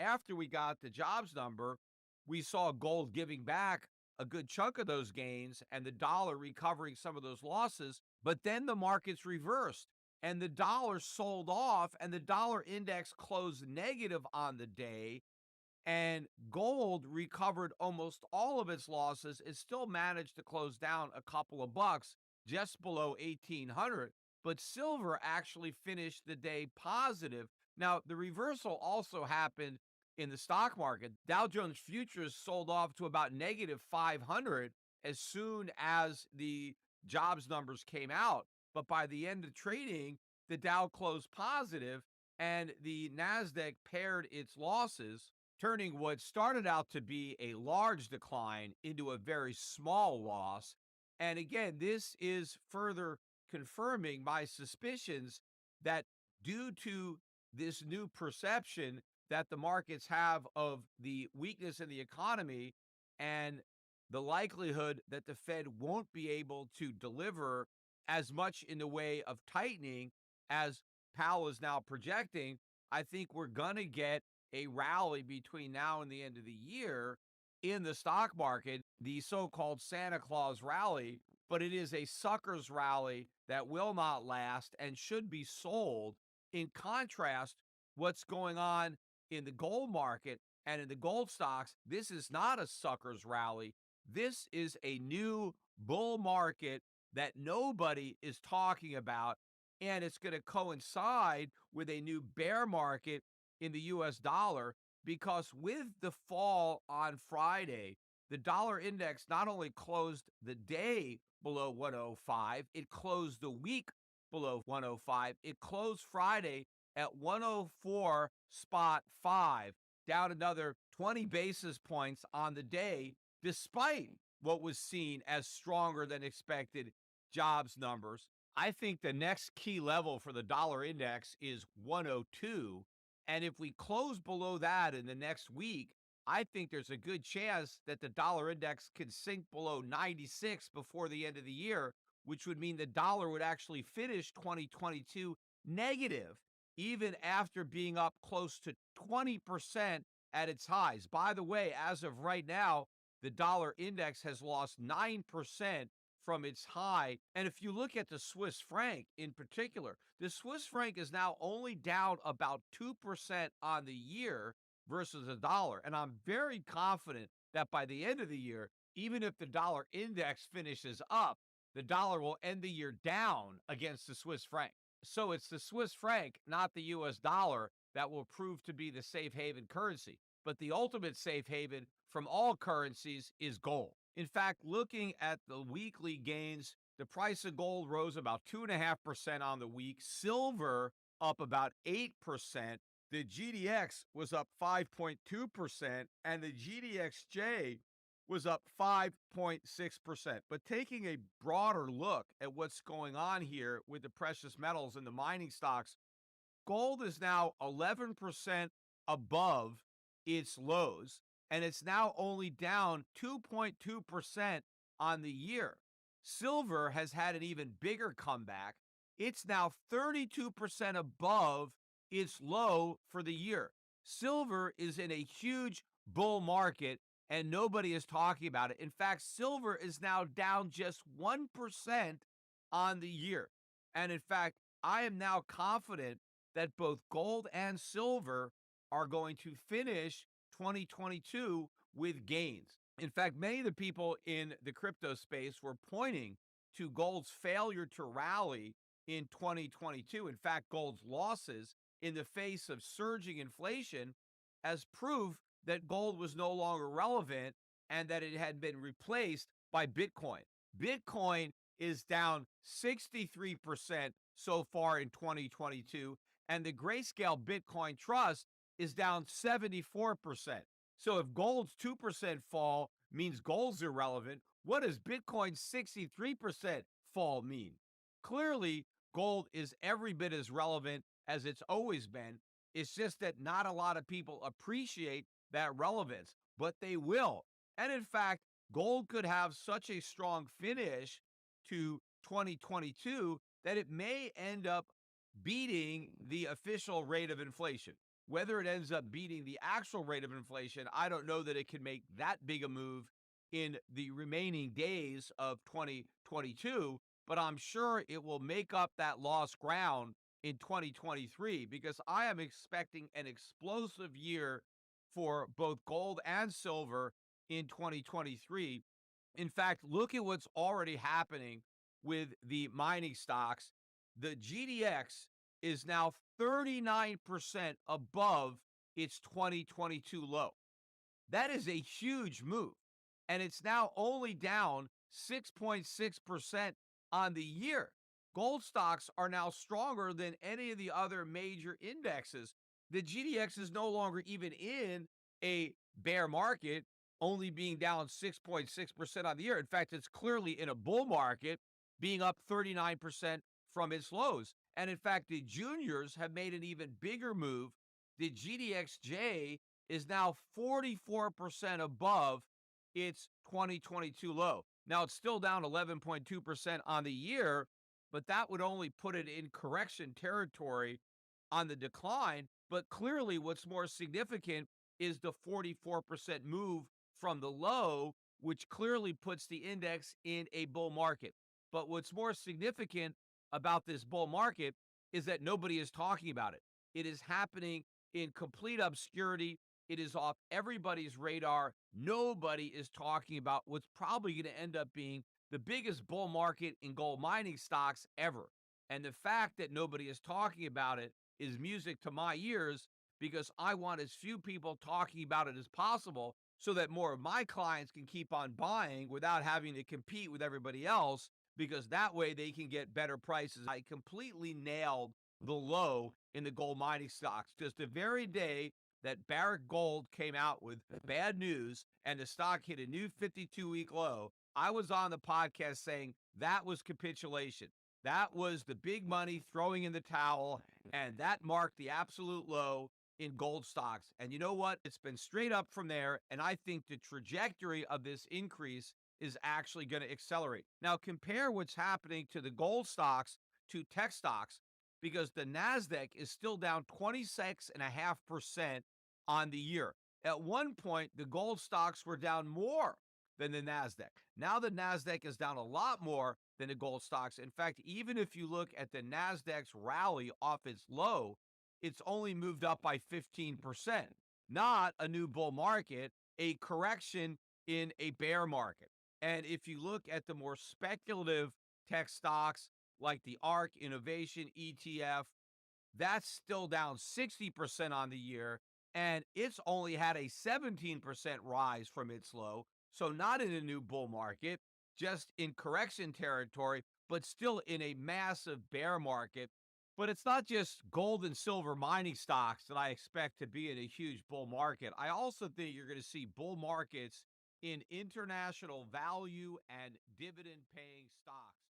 after we got the jobs number, we saw gold giving back a good chunk of those gains and the dollar recovering some of those losses. But then the markets reversed and the dollar sold off and the dollar index closed negative on the day. And gold recovered almost all of its losses. It still managed to close down a couple of bucks just below 1800, but silver actually finished the day positive. Now, the reversal also happened in the stock market. Dow Jones futures sold off to about negative 500 as soon as the jobs numbers came out. But by the end of trading, the Dow closed positive and the NASDAQ paired its losses, turning what started out to be a large decline into a very small loss. And again, this is further confirming my suspicions that due to this new perception that the markets have of the weakness in the economy and the likelihood that the Fed won't be able to deliver as much in the way of tightening as Powell is now projecting, I think we're going to get a rally between now and the end of the year in the stock market, the so-called Santa Claus rally, but it is a sucker's rally that will not last and should be sold. In contrast, what's going on in the gold market and in the gold stocks, this is not a sucker's rally. This is a new bull market that nobody is talking about, and it's going to coincide with a new bear market in the US dollar, because with the fall on Friday, the dollar index not only closed the day below 105, it closed the week below 105. It closed Friday at 104.5, down another 20 basis points on the day, despite what was seen as stronger than expected jobs numbers. I think the next key level for the dollar index is 102. And if we close below that in the next week, I think there's a good chance that the dollar index could sink below 96 before the end of the year, which would mean the dollar would actually finish 2022 negative, even after being up close to 20% at its highs. By the way, as of right now, the dollar index has lost 9% from its high. And if you look at the Swiss franc in particular, the Swiss franc is now only down about 2% on the year versus the dollar. And I'm very confident that by the end of the year, even if the dollar index finishes up, the dollar will end the year down against the Swiss franc. So it's the Swiss franc, not the US dollar, that will prove to be the safe haven currency. But the ultimate safe haven from all currencies is gold. In fact, looking at the weekly gains, the price of gold rose about 2.5% on the week. Silver up about 8%. The GDX was up 5.2%, and the GDXJ was up 5.6%. But taking a broader look at what's going on here with the precious metals and the mining stocks, gold is now 11% above its lows, and it's now only down 2.2% on the year. Silver has had an even bigger comeback. It's now 32% above its low for the year. Silver is in a huge bull market, and nobody is talking about it. In fact, silver is now down just 1% on the year. And in fact, I am now confident that both gold and silver are going to finish 2022 with gains. In fact, many of the people in the crypto space were pointing to gold's failure to rally in 2022. In fact, gold's losses in the face of surging inflation as proof that gold was no longer relevant and that it had been replaced by Bitcoin. Bitcoin is down 63% so far in 2022, and the Grayscale Bitcoin Trust is down 74%. So if gold's 2% fall means gold's irrelevant, what does Bitcoin's 63% fall mean? Clearly, gold is every bit as relevant as it's always been. It's just that not a lot of people appreciate that relevance, but they will. And in fact, gold could have such a strong finish to 2022 that it may end up beating the official rate of inflation. Whether it ends up beating the actual rate of inflation, I don't know that it can make that big a move in the remaining days of 2022, but I'm sure it will make up that lost ground in 2023 because I am expecting an explosive year for both gold and silver in 2023. In fact, look at what's already happening with the mining stocks. The GDX is now 39% above its 2022 low. That is a huge move. And it's now only down 6.6% on the year. Gold stocks are now stronger than any of the other major indexes. The GDX is no longer even in a bear market, only being down 6.6% on the year. In fact, it's clearly in a bull market, being up 39% from its lows. And in fact, the juniors have made an even bigger move. The GDXJ is now 44% above its 2022 low. Now, it's still down 11.2% on the year, but that would only put it in correction territory on the decline. But clearly, what's more significant is the 44% move from the low, which clearly puts the index in a bull market. But what's more significant about this bull market is that nobody is talking about it. It is happening in complete obscurity. It is off everybody's radar. Nobody is talking about what's probably going to end up being the biggest bull market in gold mining stocks ever. And the fact that nobody is talking about it is music to my ears because I want as few people talking about it as possible so that more of my clients can keep on buying without having to compete with everybody else, because that way they can get better prices. I completely nailed the low in the gold mining stocks. Just the very day that Barrick Gold came out with bad news and the stock hit a new 52-week low, I was on the podcast saying that was capitulation. That was the big money throwing in the towel, and that marked the absolute low in gold stocks. And you know what? It's been straight up from there, and I think the trajectory of this increase is actually going to accelerate. Now, compare what's happening to the gold stocks to tech stocks, because the NASDAQ is still down 26.5% on the year. At one point, the gold stocks were down more than the NASDAQ. Now the NASDAQ is down a lot more than the gold stocks. In fact, even if you look at the NASDAQ's rally off its low, it's only moved up by 15%. Not a new bull market, a correction in a bear market. And if you look at the more speculative tech stocks like the ARK Innovation ETF, that's still down 60% on the year, and it's only had a 17% rise from its low. So not in a new bull market, just in correction territory, but still in a massive bear market. But it's not just gold and silver mining stocks that I expect to be in a huge bull market. I also think you're going to see bull markets in international value and dividend paying stocks.